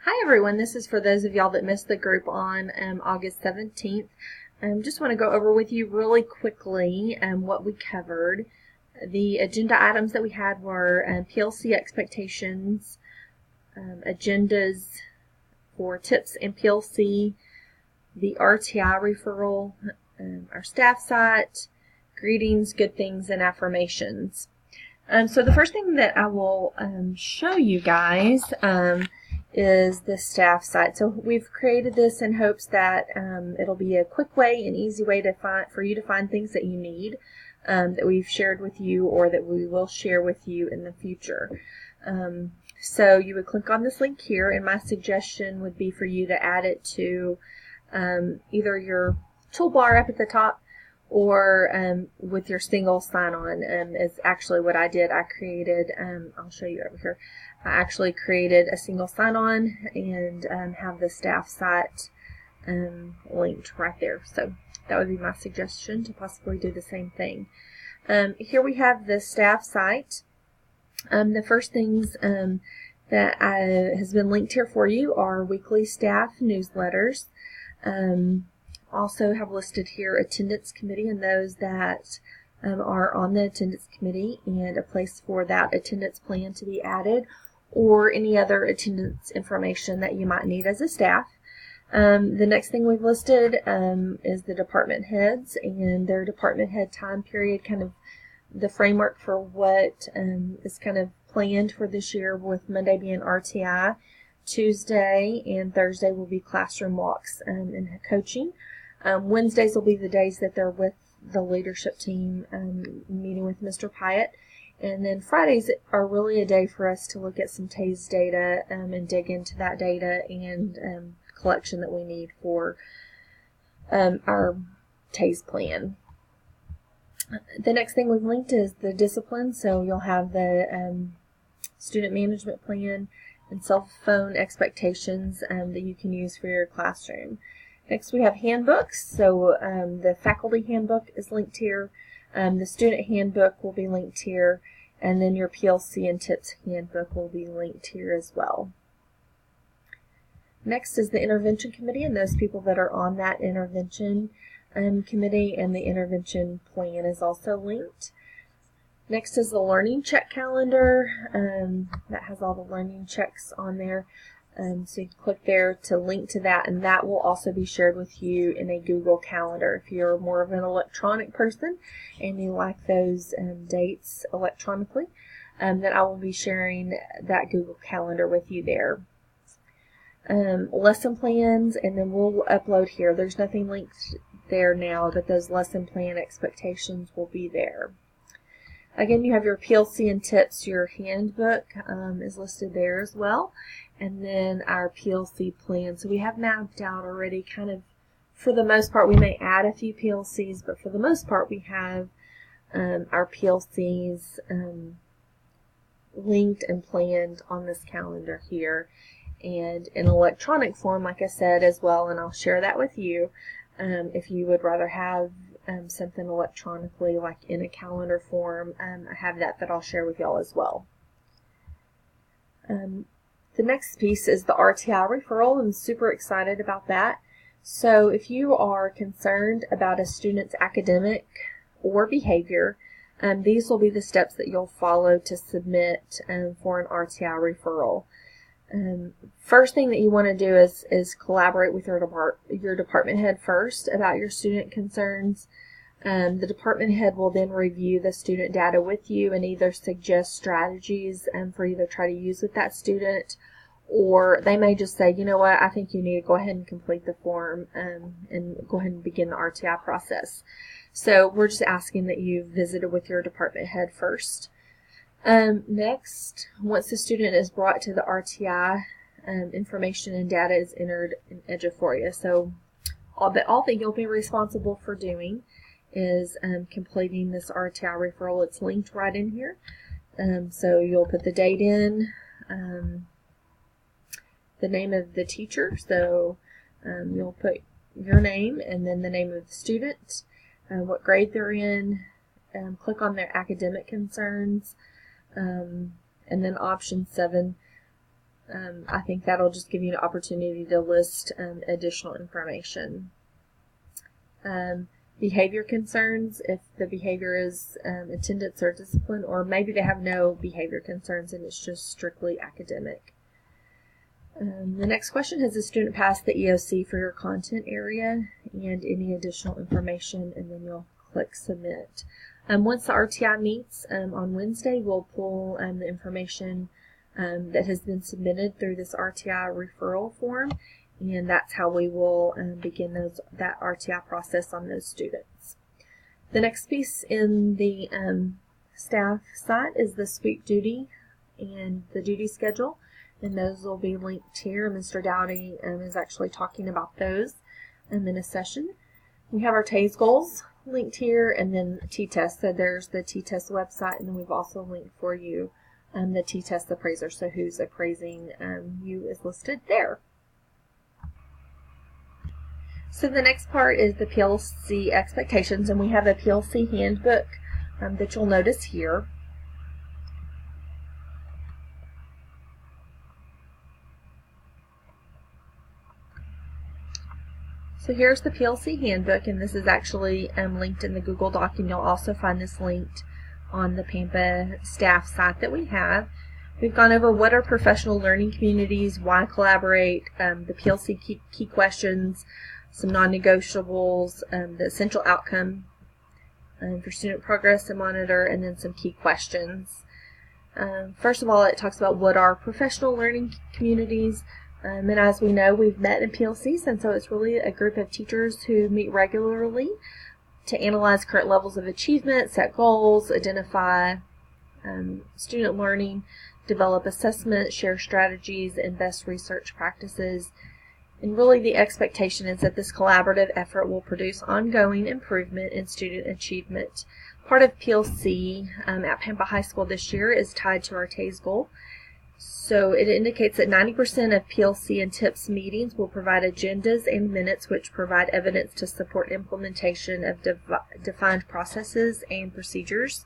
Hi everyone, this is for those of y'all that missed the group on August 17th. Just want to go over with you really quickly what we covered. The agenda items that we had were PLC expectations, agendas for TIPS and PLC, the RTI referral, our staff site, greetings, good things, and affirmations. So the first thing that I will show you guys is the staff site. So we've created this in hopes that it'll be a quick way and easy way to for you to find things that you need that we've shared with you or that we will share with you in the future. So you would click on this link here, and my suggestion would be for you to add it to either your toolbar up at the top or with your single sign-on is actually what I did. I created, I'll show you over here, I actually created a single sign-on and have the staff site linked right there. So that would be my suggestion, to possibly do the same thing. Here we have the staff site. The first things that has been linked here for you are weekly staff newsletters. Also have listed here attendance committee and those that are on the attendance committee, and a place for that attendance plan to be added, or any other attendance information that you might need as a staff. The next thing we've listed is the department heads and their department head time period, kind of the framework for what is kind of planned for this year, with Monday being RTI, Tuesday and Thursday will be classroom walks and coaching. Wednesdays will be the days that they're with the leadership team, meeting with Mr. Pyatt. And then Fridays are really a day for us to look at some TASE data and dig into that data and collection that we need for our TASE plan. The next thing we've linked is the discipline. So you'll have the student management plan and cell phone expectations that you can use for your classroom. Next we have handbooks. So the faculty handbook is linked here. The student handbook will be linked here, and then your PLC and TIPS handbook will be linked here as well. Next is the intervention committee and those people that are on that intervention committee, and the intervention plan is also linked. Next is the learning check calendar that has all the learning checks on there. So you can click there to link to that, and that will also be shared with you in a Google Calendar. If you're more of an electronic person and you like those dates electronically, then I will be sharing that Google Calendar with you there. Lesson plans, and then we'll upload here. There's nothing linked there now, but those lesson plan expectations will be there. Again, you have your PLC and TIPS. Your handbook is listed there as well. And then our PLC plan. So we have mapped out already kind of, for the most part, we may add a few PLCs, but for the most part we have our PLCs linked and planned on this calendar here. And in electronic form, like I said, as well, and I'll share that with you if you would rather have something electronically, like in a calendar form. I have that I'll share with y'all as well. The next piece is the RTI referral. I'm super excited about that. So if you are concerned about a student's academic or behavior, these will be the steps that you'll follow to submit for an RTI referral. First thing that you want to do is collaborate with your department head first about your student concerns. The department head will then review the student data with you and either suggest strategies for you to try to use with that student, or they may just say, you know what, I think you need to go ahead and complete the form and go ahead and begin the RTI process. So we're just asking that you visited with your department head first. Next, once the student is brought to the RTI, information and data is entered in Eduphoria. So all that you'll be responsible for doing is completing this RTI referral. It's linked right in here. So you'll put the date in, the name of the teacher. So you'll put your name and then the name of the student, what grade they're in, click on their academic concerns, and then option 7 I think that'll just give you an opportunity to list additional information. Behavior concerns, if the behavior is attendance or discipline, or maybe they have no behavior concerns and it's just strictly academic. The next question, has the student passed the EOC for your content area, and any additional information, and then you'll click submit. Once the RTI meets on Wednesday, we'll pull the information that has been submitted through this RTI referral form, and that's how we will begin that RTI process on those students. The next piece in the staff site is the sweep duty and the duty schedule, and those will be linked here. Mr. Dowdy is actually talking about those in a session. We have our TASE goals linked here, and then T-Test. So there's the T-Test website, and then we've also linked for you the T-Test appraiser. So who's appraising you is listed there. So the next part is the PLC expectations, and we have a PLC handbook that you'll notice here. So here's the PLC handbook, and this is actually linked in the Google Doc, and you'll also find this linked on the Pampa staff site that we have. We've gone over what are professional learning communities, why collaborate, the PLC key questions, some non-negotiables, the essential outcome for student progress to monitor, and then some key questions. First of all, it talks about what are professional learning communities. And as we know, we've met in PLCs, and so it's really a group of teachers who meet regularly to analyze current levels of achievement, set goals, identify student learning, develop assessment, share strategies, and best research practices. And really the expectation is that this collaborative effort will produce ongoing improvement in student achievement. Part of PLC at Pampa High School this year is tied to our TASE goal. So it indicates that 90% of PLC and TIPS meetings will provide agendas and minutes which provide evidence to support implementation of defined processes and procedures.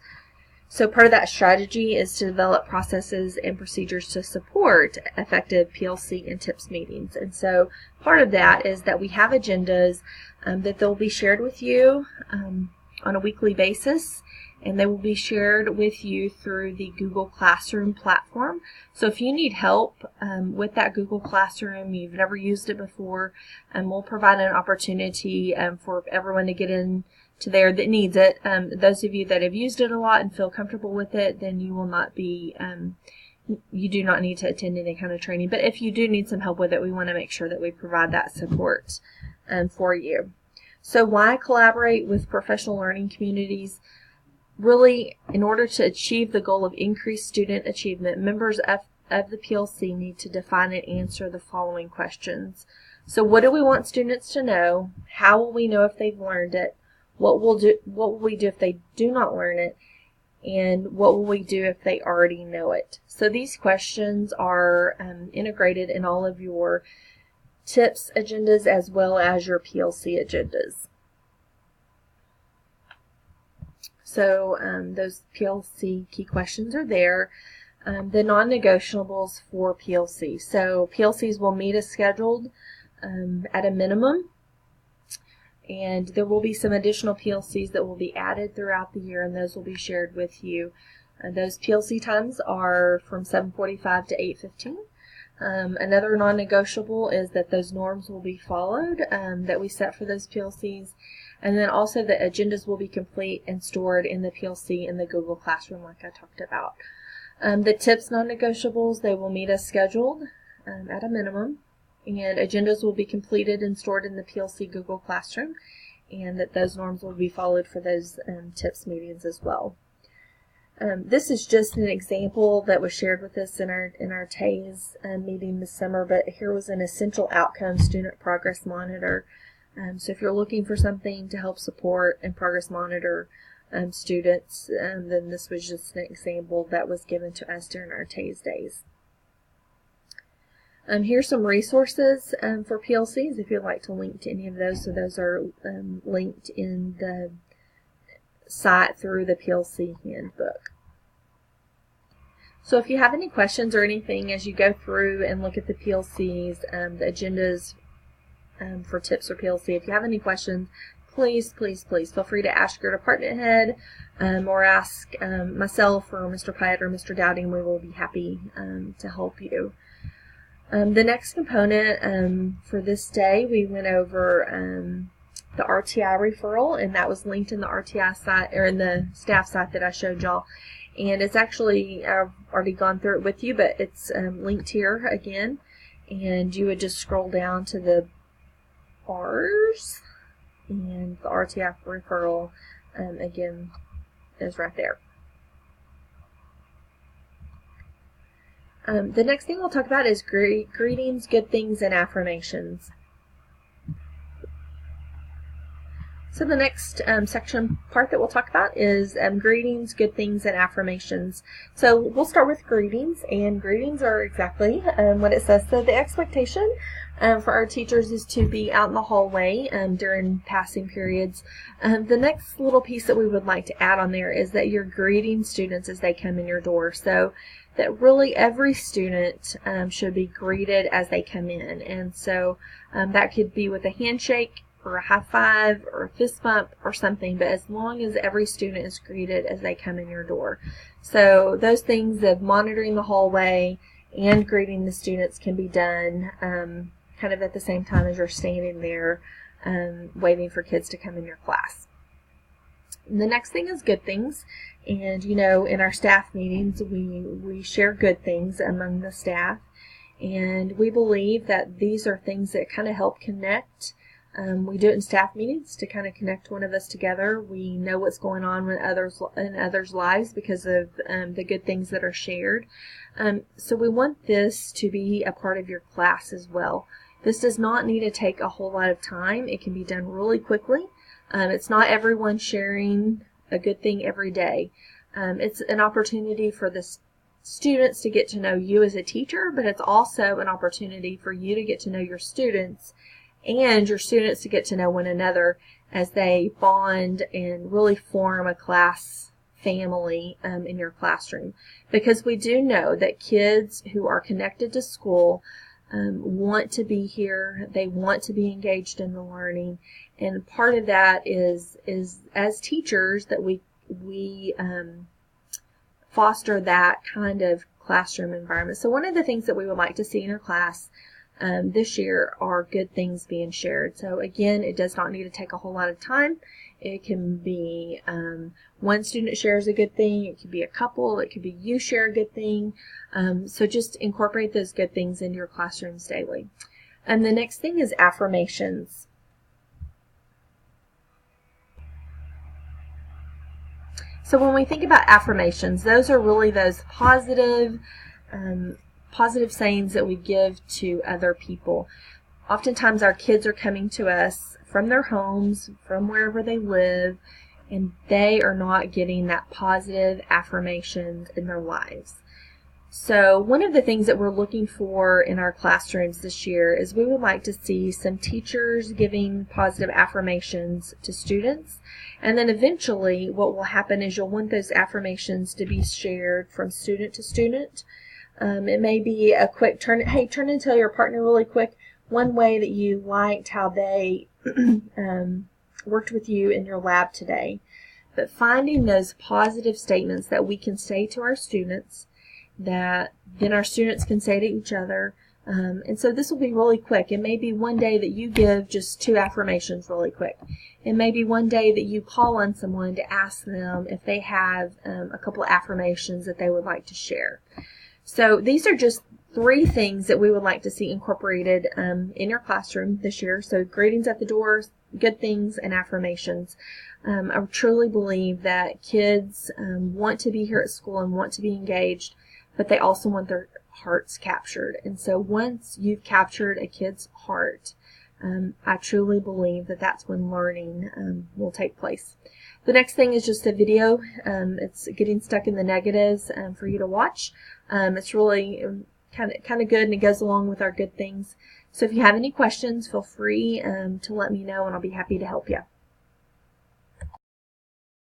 So part of that strategy is to develop processes and procedures to support effective PLC and TIPS meetings. And so part of that is that we have agendas that they'll be shared with you on a weekly basis, and they will be shared with you through the Google Classroom platform. So if you need help with that Google Classroom, you've never used it before, we'll provide an opportunity for everyone to get in to there that needs it. Those of you that have used it a lot and feel comfortable with it, then you will not be, you do not need to attend any kind of training. But if you do need some help with it, we want to make sure that we provide that support for you. So why collaborate with professional learning communities? Really, in order to achieve the goal of increased student achievement, members of the PLC need to define and answer the following questions. So what do we want students to know? How will we know if they've learned it? What will we do if they do not learn it? And what will we do if they already know it? So these questions are integrated in all of your TIPS agendas as well as your PLC agendas. So those PLC key questions are there. The non-negotiables for PLC. So PLCs will meet as scheduled at a minimum. And there will be some additional PLCs that will be added throughout the year, and those will be shared with you. Those PLC times are from 7:45 to 8:15. Another non-negotiable is that those norms will be followed that we set for those PLCs. And then also the agendas will be complete and stored in the PLC in the Google Classroom like I talked about. The TIPS non-negotiables, they will meet as scheduled at a minimum. And agendas will be completed and stored in the PLC Google Classroom, and that those norms will be followed for those TIPS meetings as well. This is just an example that was shared with us in our TASE meeting this summer, but here was an essential outcome student progress monitor. So if you're looking for something to help support and progress monitor students, then this was just an example that was given to us during our TASE days. Here's some resources for PLCs if you'd like to link to any of those. So those are linked in the site through the PLC handbook. So if you have any questions or anything as you go through and look at the PLCs, the agendas for TIPS or PLC, if you have any questions, please feel free to ask your department head or ask myself or Mr. Pyatt or Mr. Dowding. We will be happy to help you. The next component for this day, we went over the RTI referral, and that was linked in the RTI site, or in the staff site that I showed y'all. And it's actually, I've already gone through it with you, but it's linked here again. And you would just scroll down to the bars, and the RTI referral, again, is right there. The next thing we'll talk about is greetings, good things, and affirmations. So the next section part that we'll talk about is greetings, good things, and affirmations. So we'll start with greetings, and greetings are exactly what it says. So the expectation for our teachers is to be out in the hallway during passing periods. The next little piece that we would like to add on there is that you're greeting students as they come in your door. So that really every student should be greeted as they come in. And so that could be with a handshake, or a high five, or a fist bump, or something, but as long as every student is greeted as they come in your door. So those things of monitoring the hallway and greeting the students can be done kind of at the same time as you're standing there waiting for kids to come in your class. And the next thing is good things. And you know, in our staff meetings, we share good things among the staff, and we believe that these are things that kind of help connect. We do it in staff meetings to kind of connect one of us together. We know what's going on in others' lives because of the good things that are shared. So we want this to be a part of your class as well. This does not need to take a whole lot of time. It can be done really quickly. It's not everyone sharing a good thing every day. It's an opportunity for the students to get to know you as a teacher, but it's also an opportunity for you to get to know your students, and your students to get to know one another as they bond and really form a class family in your classroom. Because we do know that kids who are connected to school want to be here, they want to be engaged in the learning, and part of that is as teachers that we foster that kind of classroom environment. So one of the things that we would like to see in our class this year are good things being shared. So again, it does not need to take a whole lot of time. It can be one student shares a good thing, it could be a couple, it could be you share a good thing. So just incorporate those good things into your classrooms daily. And the next thing is affirmations. So when we think about affirmations, those are really those positive sayings that we give to other people. Oftentimes our kids are coming to us from their homes, from wherever they live, and they are not getting that positive affirmations in their lives. So one of the things that we're looking for in our classrooms this year is we would like to see some teachers giving positive affirmations to students. And then eventually what will happen is you'll want those affirmations to be shared from student to student. It may be a quick turn and tell your partner really quick one way that you liked how they worked with you in your lab today. But finding those positive statements that we can say to our students that then our students can say to each other. And so this will be really quick. It may be one day that you give just 2 affirmations really quick. It may be one day that you call on someone to ask them if they have a couple of affirmations that they would like to share. So these are just 3 things that we would like to see incorporated in your classroom this year. So greetings at the door, good things, and affirmations. I truly believe that kids want to be here at school and want to be engaged, but they also want their hearts captured. And so once you've captured a kid's heart, I truly believe that that's when learning will take place. The next thing is just a video. It's getting stuck in the negatives for you to watch. It's really kind of good, and it goes along with our good things. So if you have any questions, feel free to let me know, and I'll be happy to help you.